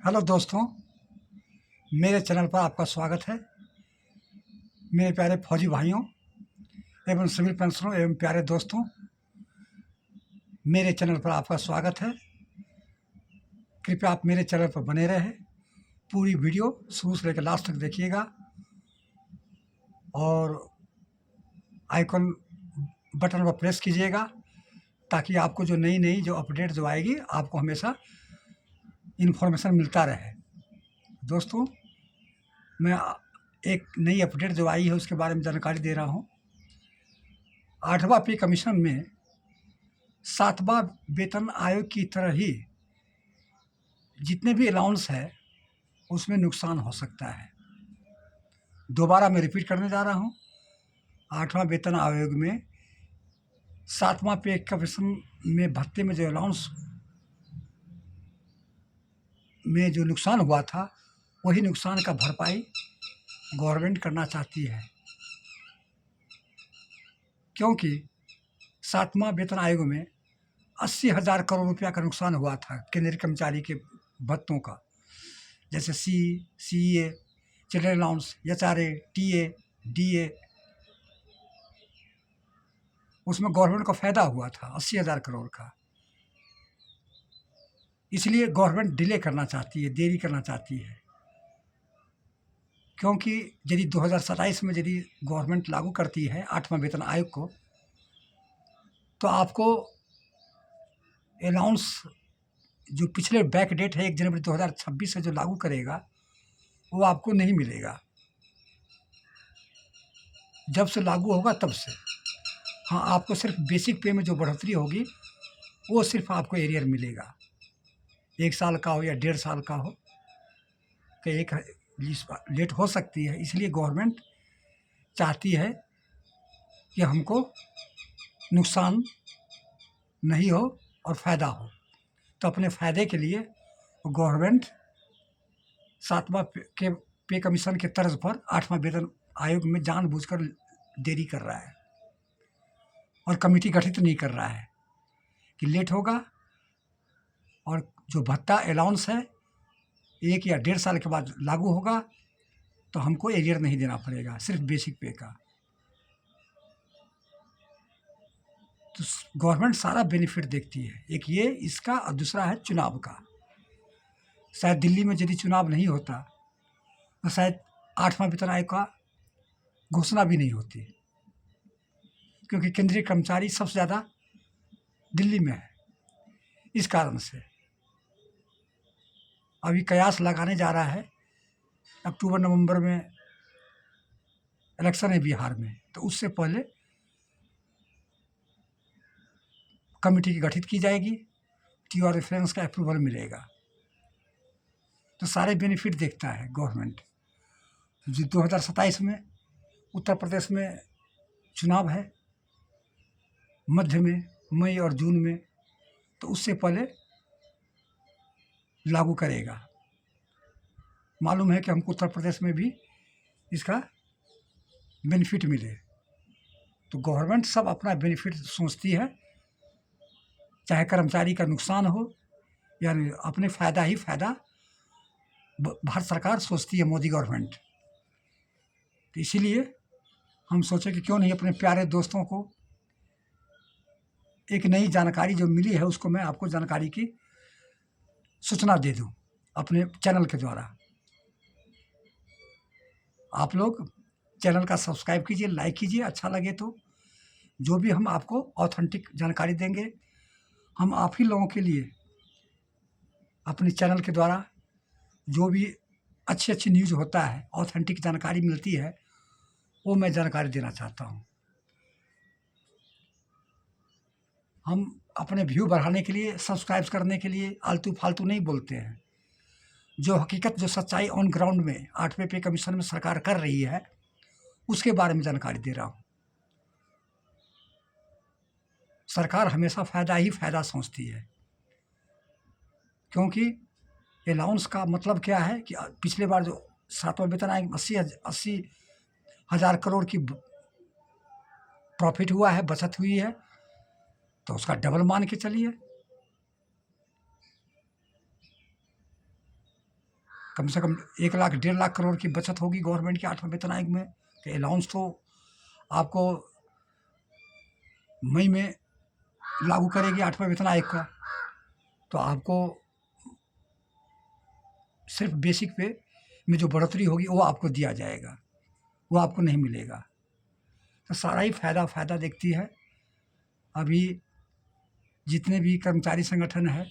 Hello दोस्तों, मेरे channel पर आपका स्वागत है। मेरे प्यारे फौजी भाइयों एवं सिविल पेंशनरों एवं प्यारे दोस्तों, मेरे चैनल पर आपका स्वागत है। कृपया आप मेरे चैनल पर बने रहें। पूरी वीडियो शुरू से लेकर लास्ट तक देखिएगा और आइकन बटन पर प्रेस कीजिएगा ताकि आपको जो नई जो अपडेट जो आएगी आपको हमेशा इन्फॉर्मेशन मिलता रहे। दोस्तों, मैं एक नई अपडेट जो आई है उसके बारे में जानकारी दे रहा हूँ। 8वां पे कमीशन में 7वां वेतन आयोग की तरह ही जितने भी अलाउंस है उसमें नुकसान हो सकता है। दोबारा मैं रिपीट करने जा रहा हूँ। 8वां वेतन आयोग में 7वां पे कमीशन में भत्ते में जो अलाउंस में जो नुकसान हुआ था वही नुकसान का भरपाई गवर्नमेंट करना चाहती है, क्योंकि 7वां वेतन आयोग में 80,000 करोड़ रुपया का नुकसान हुआ था केंद्रीय कर्मचारी के भत्तों का, जैसे CA, children allowance, HRA, TA, DA। उसमें गवर्नमेंट को फ़ायदा हुआ था 80,000 करोड़ का। इसलिए गवर्नमेंट डिले करना चाहती है, देरी करना चाहती है, क्योंकि यदि 2027 में यदि गवर्नमेंट लागू करती है 8वां वेतन आयोग को, तो आपको अलाउंस जो पिछले बैक डेट है 1 जनवरी 2026 से जो लागू करेगा वो आपको नहीं मिलेगा। जब से लागू होगा तब से, हाँ, आपको सिर्फ बेसिक पे में जो बढ़ोतरी होगी वो सिर्फ आपको एरियर मिलेगा। 1 साल का हो या 1.5 साल का हो, कि एक लेट हो सकती है। इसलिए गवर्नमेंट चाहती है कि हमको नुकसान नहीं हो और फ़ायदा हो, तो अपने फ़ायदे के लिए गवर्नमेंट 7वां पे कमीशन के तर्ज पर 8वां वेतन आयोग में जानबूझकर देरी कर रहा है और कमेटी गठित नहीं कर रहा है कि लेट होगा और जो भत्ता अलाउंस है 1 या 1.5 साल के बाद लागू होगा तो हमको एरियर नहीं देना पड़ेगा, सिर्फ बेसिक पे का। तो गवर्नमेंट सारा बेनिफिट देखती है। एक ये इसका और दूसरा है चुनाव का। शायद दिल्ली में यदि चुनाव नहीं होता तो शायद 8वां वेतन आयोग का घोषणा भी नहीं होती, क्योंकि केंद्रीय कर्मचारी सबसे ज़्यादा दिल्ली में है। इस कारण से अभी कयास लगाने जा रहा है। अक्टूबर नवंबर में इलेक्शन है बिहार में, तो उससे पहले कमेटी की गठित की जाएगी, TR रेफरेंस का अप्रूवल मिलेगा, तो सारे बेनिफिट देखता है गवर्नमेंट। जो 2027 में उत्तर प्रदेश में चुनाव है, मध्य में मई और जून में, तो उससे पहले लागू करेगा। मालूम है कि हमको उत्तर प्रदेश में भी इसका बेनिफिट मिले, तो गवर्नमेंट सब अपना बेनिफिट सोचती है, चाहे कर्मचारी का नुकसान हो, यानी अपने फ़ायदा ही फ़ायदा भारत सरकार सोचती है, मोदी गवर्नमेंट। तो इसीलिए हम सोचे कि क्यों नहीं अपने प्यारे दोस्तों को एक नई जानकारी जो मिली है उसको मैं आपको जानकारी की सूचना दे दूं अपने चैनल के द्वारा। आप लोग चैनल का सब्सक्राइब कीजिए, लाइक कीजिए, अच्छा लगे तो। जो भी हम आपको ऑथेंटिक जानकारी देंगे, हम आप ही लोगों के लिए अपने चैनल के द्वारा जो भी अच्छी न्यूज़ होता है, ऑथेंटिक जानकारी मिलती है, वो मैं जानकारी देना चाहता हूँ। हम अपने व्यू बढ़ाने के लिए, सब्सक्राइब करने के लिए आलतू फालतू नहीं बोलते हैं। जो हकीकत, जो सच्चाई ऑन ग्राउंड में 8वें पे कमीशन में सरकार कर रही है उसके बारे में जानकारी दे रहा हूँ। सरकार हमेशा फ़ायदा ही फ़ायदा सोचती है, क्योंकि अलाउंस का मतलब क्या है कि पिछले बार जो 7वां वेतन आयोग 80,000 करोड़ की प्रॉफिट हुआ है, बचत हुई है, तो उसका डबल मान के चलिए। कम से कम 1 लाख 1.5 लाख करोड़ की बचत होगी गवर्नमेंट के 8वें वेतन आयोग में। तो अलाउंस तो आपको मई में लागू करेगी 8वें वेतन आयोग का, तो आपको सिर्फ बेसिक पे में जो बढ़ोतरी होगी वो आपको दिया जाएगा, वो आपको नहीं मिलेगा। तो सारा ही फ़ायदा देखती है। अभी जितने भी कर्मचारी संगठन है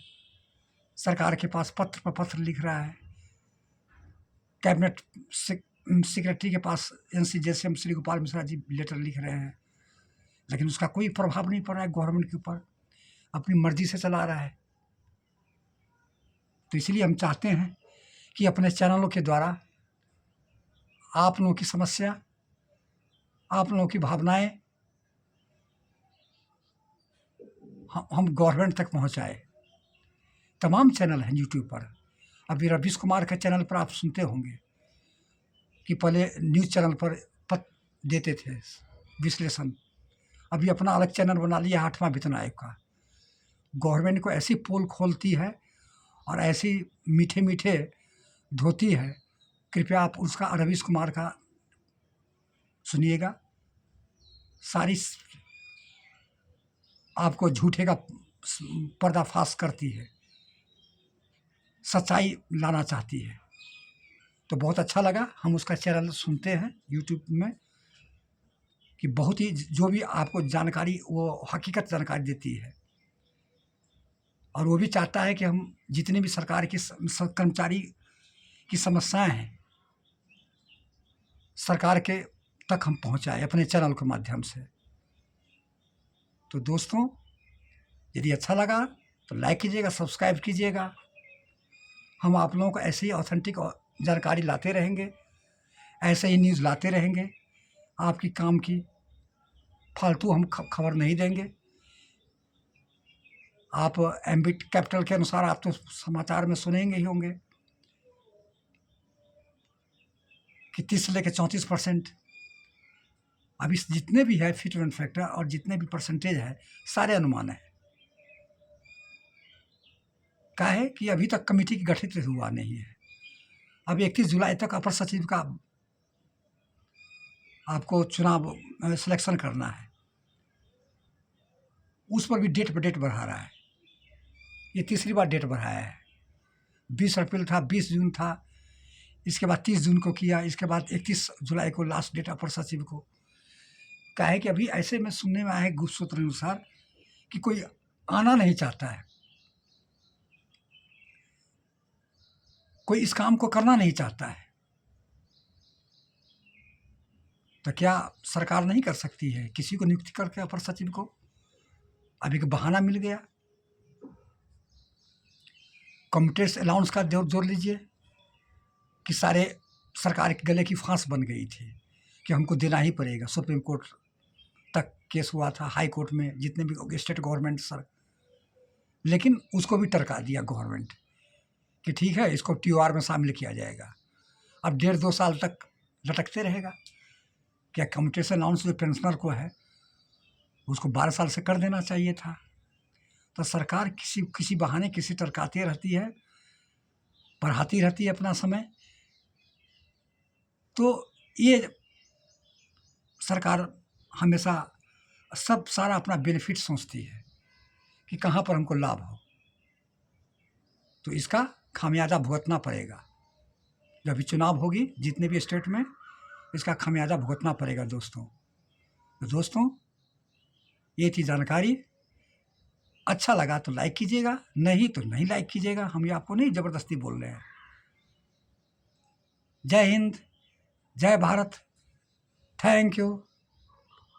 सरकार के पास पत्र पर पत्र लिख रहा है, कैबिनेट सेक्रेटरी के पास NCJSM श्री गोपाल मिश्रा जी लेटर लिख रहे हैं, लेकिन उसका कोई प्रभाव नहीं पड़ रहा है गवर्नमेंट के ऊपर, अपनी मर्जी से चला रहा है। तो इसलिए हम चाहते हैं कि अपने चैनलों के द्वारा आप लोगों की समस्या, आप लोगों की भावनाएं हम गवर्नमेंट तक पहुंचाए। तमाम चैनल हैं यूट्यूब पर। अभी रवीश कुमार के चैनल पर आप सुनते होंगे कि पहले न्यूज़ चैनल पर देते थे विश्लेषण, अभी अपना अलग चैनल बना लिया 8वां वेतन आयोग का। गवर्नमेंट को ऐसी पोल खोलती है और ऐसी मीठे मीठे धोती है, कृपया आप उसका रवीश कुमार का सुनिएगा। सारी आपको झूठे का पर्दाफाश करती है, सच्चाई लाना चाहती है। तो बहुत अच्छा लगा, हम उसका चैनल सुनते हैं यूट्यूब में कि बहुत ही जो भी आपको जानकारी वो हकीकत जानकारी देती है। और वो भी चाहता है कि हम जितने भी सरकार की कर्मचारी की समस्याएं हैं सरकार के तक हम पहुंचाएं अपने चैनल के माध्यम से। तो दोस्तों, यदि अच्छा लगा तो लाइक कीजिएगा, सब्सक्राइब कीजिएगा। हम आप लोगों को ऐसे ही ऑथेंटिक जानकारी लाते रहेंगे, ऐसे ही न्यूज़ लाते रहेंगे। आपकी काम की फालतू हम खबर नहीं देंगे। आप एम्बिट कैपिटल के अनुसार आप तो समाचार में सुनेंगे ही होंगे कि 30 से लेकर 34% अभी जितने भी है फिटमेंट फैक्टर और जितने भी परसेंटेज है सारे अनुमान है। क्या है कि अभी तक कमेटी की गठित हुआ नहीं है। अब 31 जुलाई तक अपर सचिव का आपको चुनाव सिलेक्शन करना है, उस पर भी डेट पर डेट बढ़ा रहा है। ये तीसरी बार डेट बढ़ाया है। 20 अप्रैल था, 20 जून था, इसके बाद 30 जून को किया, इसके बाद 31 जुलाई को लास्ट डेट अपर सचिव को। क्या है कि अभी ऐसे में सुनने में आया है गुप्त सूत्र अनुसार कि कोई आना नहीं चाहता है, कोई इस काम को करना नहीं चाहता है। तो क्या सरकार नहीं कर सकती है किसी को नियुक्ति करके अपर सचिव को? अभी एक बहाना मिल गया। कमिटेड अलाउंस का जोड़ लीजिए कि सारे सरकार के गले की फांस बन गई थी कि हमको देना ही पड़ेगा। सुप्रीम कोर्ट तक केस हुआ था, हाई कोर्ट में, जितने भी स्टेट गवर्नमेंट सर, लेकिन उसको भी टरका दिया गवर्नमेंट कि ठीक है इसको TOR में शामिल किया जाएगा। अब 1.5-2 साल तक लटकते रहेगा। क्या कमिटेड अलाउंस जो पेंशनर को है उसको 12 साल से कर देना चाहिए था। तो सरकार किसी बहाने किसी टरकाती रहती है, बढ़ाती रहती है अपना समय। तो ये सरकार हमेशा सारा अपना बेनिफिट सोचती है कि कहाँ पर हमको लाभ हो। तो इसका खामियाजा भुगतना पड़ेगा। जब भी चुनाव होगी जितने भी स्टेट में, इसका खामियाजा भुगतना पड़ेगा दोस्तों। तो दोस्तों, ये थी जानकारी। अच्छा लगा तो लाइक कीजिएगा, नहीं तो नहीं लाइक कीजिएगा। हम ये आपको नहीं ज़बरदस्ती बोल रहे हैं। जय हिंद, जय भारत, थैंक यू।